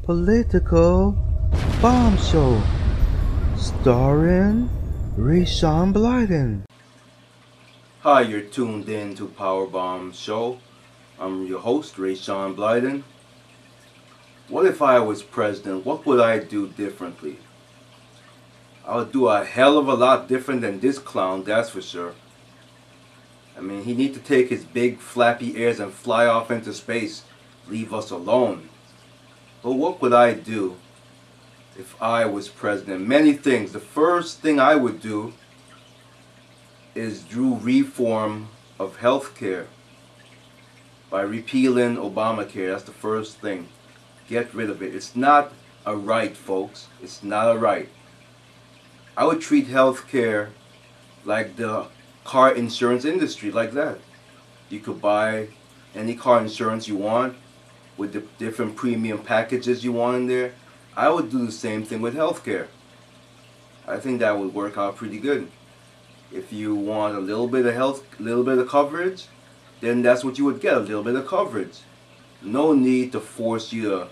Political Bomb Show, starring Rasean Blyden. Hi, you're tuned in to Powerbomb Show. I'm your host, Rasean Blyden. What if I was president? What would I do differently? I would do a hell of a lot different than this clown, that's for sure. I mean, he needs to take his big flappy ears and fly off into space. Leave us alone. But what would I do if I was president? Many things. The first thing I would do is do reform of healthcare by repealing Obamacare. That's the first thing. Get rid of it. It's not a right, folks. It's not a right. I would treat healthcare like the car insurance industry, like that. You could buy any car insurance you want with the different premium packages you want in there. I would do the same thing with healthcare. I think that would work out pretty good. If you want a little bit of coverage, then that's what you would get, a little bit of coverage. No need to force you to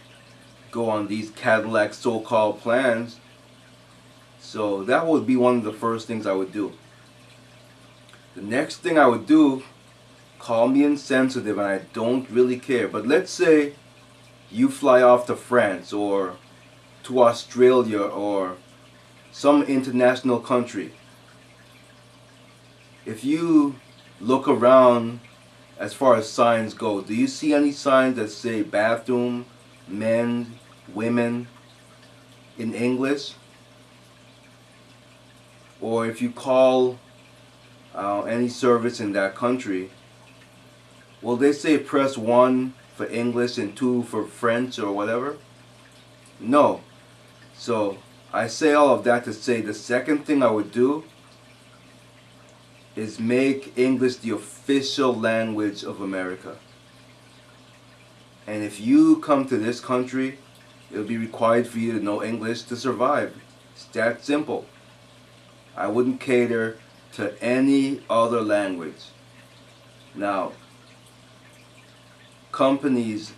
go on these Cadillac so-called plans. So that would be one of the first things I would do. The next thing I would do, call me insensitive and I don't really care, but let's say you fly off to France or to Australia or some international country. If you look around as far as signs go, do you see any signs that say bathroom, men, women in English? Or if you call any service in that country, will they say press 1 for English and 2 for French or whatever? No. So I say all of that to say the second thing I would do is make English the official language of America. And if you come to this country, it'll be required for you to know English to survive. It's that simple. I wouldn't cater to any other language. Now, companies,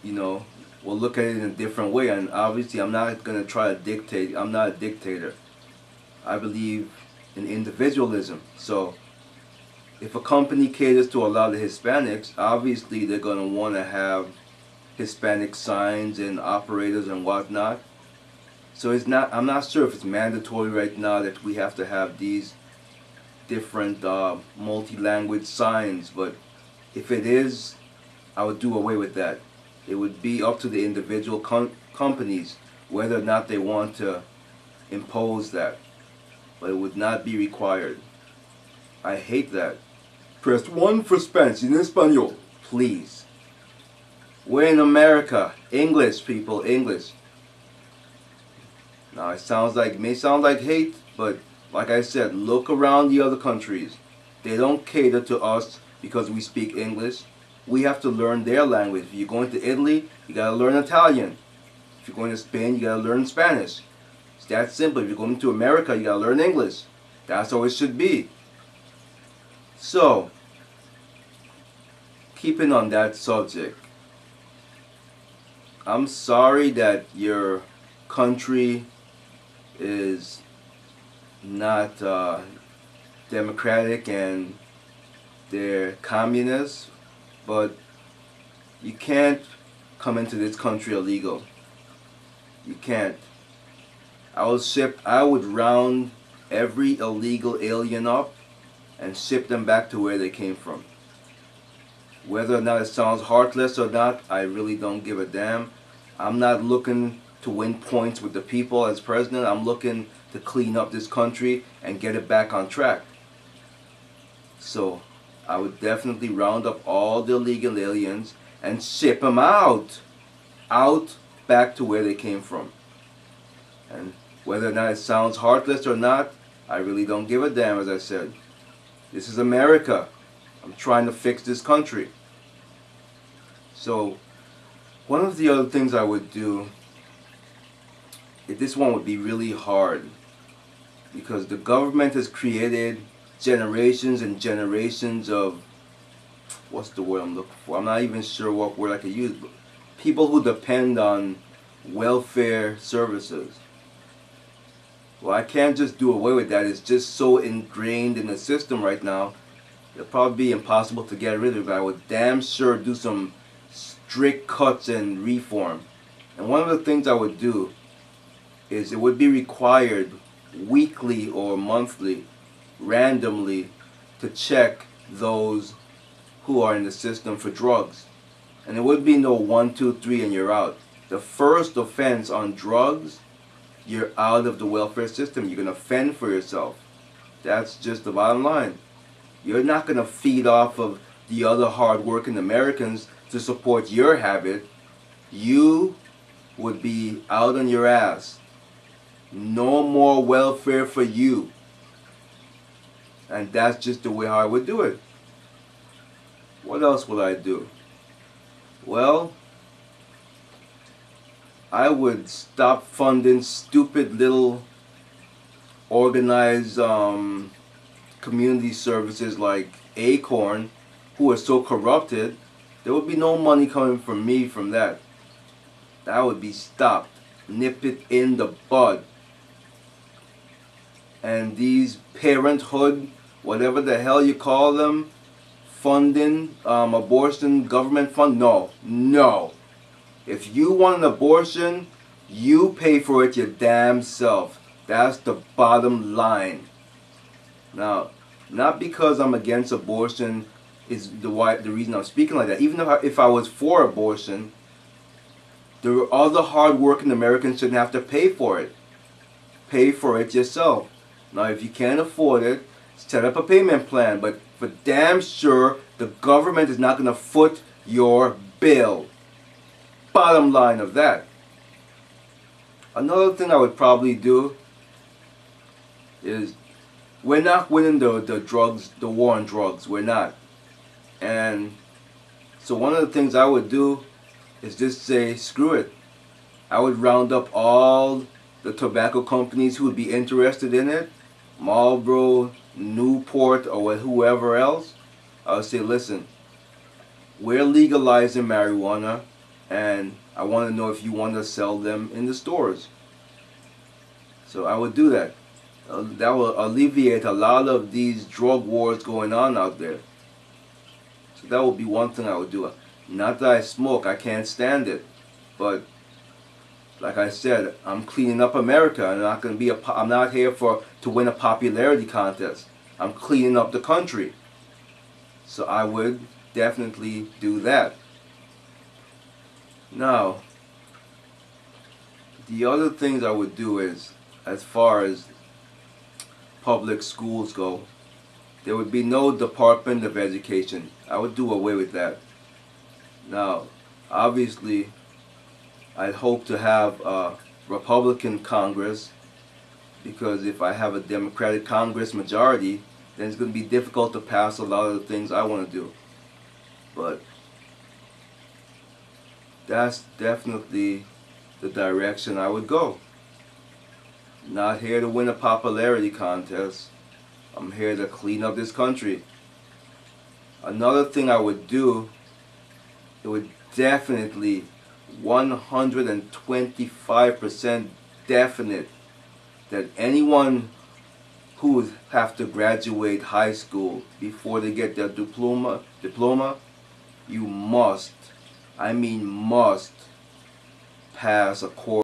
will look at it in a different way, and obviously I'm not going to try to dictate. I'm not a dictator. I believe in individualism. So if a company caters to a lot of Hispanics, obviously they're going to want to have Hispanic signs and operators and whatnot. So I'm not sure if it's mandatory right now that we have to have these different multi-language signs, but if it is, I would do away with that. It would be up to the individual companies whether or not they want to impose that, but it would not be required. I hate that. Press 1 for Spanish in Espanol, please. We're in America. English, people, English. Now it may sound like hate, but like I said, look around the other countries. They don't cater to us because we speak English. We have to learn their language. If you're going to Italy, you gotta learn Italian. If you're going to Spain, you gotta learn Spanish. It's that simple. If you're going to America, you gotta learn English. That's how it should be. So, keeping on that subject, I'm sorry that your country is not democratic and they're communists, but you can't come into this country illegal. You can't. I would round every illegal alien up and ship them back to where they came from. Whether or not it sounds heartless or not, I really don't give a damn. I'm not looking to win points with the people as president. I'm looking to clean up this country and get it back on track. So I would definitely round up all the illegal aliens and ship them out back to where they came from. And whether or not it sounds heartless or not, I really don't give a damn, as I said. This is America. I'm trying to fix this country. So one of the other things I would do, this one would be really hard, because the government has created generations and generations of, what's the word I'm looking for? I'm not even sure what word I could use. But people who depend on welfare services. Well, I can't just do away with that. It's just so ingrained in the system right now. It'll probably be impossible to get rid of it. I would damn sure do some strict cuts and reform. And one of the things I would do is it would be required weekly or monthly, randomly, to check those who are in the system for drugs. And it would be no 1, 2, 3 and you're out. The first offense on drugs, you're out of the welfare system. You're going to fend for yourself. That's just the bottom line. You're not going to feed off of the other hard-working Americans to support your habit. You would be out on your ass. No more welfare for you. And that's just the way how I would do it. What else would I do? Well, I would stop funding stupid little organized community services like Acorn, who are so corrupted. There would be no money coming from me from that. That would be stopped. Nip it in the bud. And these parenthood, whatever the hell you call them, funding, abortion, government fund, no. If you want an abortion, you pay for it your damn self. That's the bottom line. Now, not because I'm against abortion is the reason I'm speaking like that. Even if I was for abortion, the other hard-working Americans shouldn't have to pay for it. Pay for it yourself. Now, if you can't afford it, set up a payment plan. But for damn sure, the government is not going to foot your bill. Bottom line of that. Another thing I would probably do is, we're not winning the war on drugs. We're not. And so one of the things I would do is just say, screw it. I would round up all the tobacco companies who would be interested in it, Marlboro, Newport, or whoever else. I would say, listen, we're legalizing marijuana, and I want to know if you want to sell them in the stores. So I would do that. That will alleviate a lot of these drug wars going on out there. So that would be one thing I would do. Not that I smoke, I can't stand it. But like I said, I'm cleaning up America. I'm not going to be I'm not here to win a popularity contest. I'm cleaning up the country. So I would definitely do that. Now, the other things I would do is, as far as public schools go, there would be no Department of Education. I would do away with that. Now, obviously, I'd hope to have a Republican Congress, because if I have a Democratic Congress majority, then it's going to be difficult to pass a lot of the things I want to do. But that's definitely the direction I would go. Not here to win a popularity contest. I'm here to clean up this country. Another thing I would do, it would definitely 125% definite that anyone who would have to graduate high school before they get their diploma, you must, I mean must, pass a course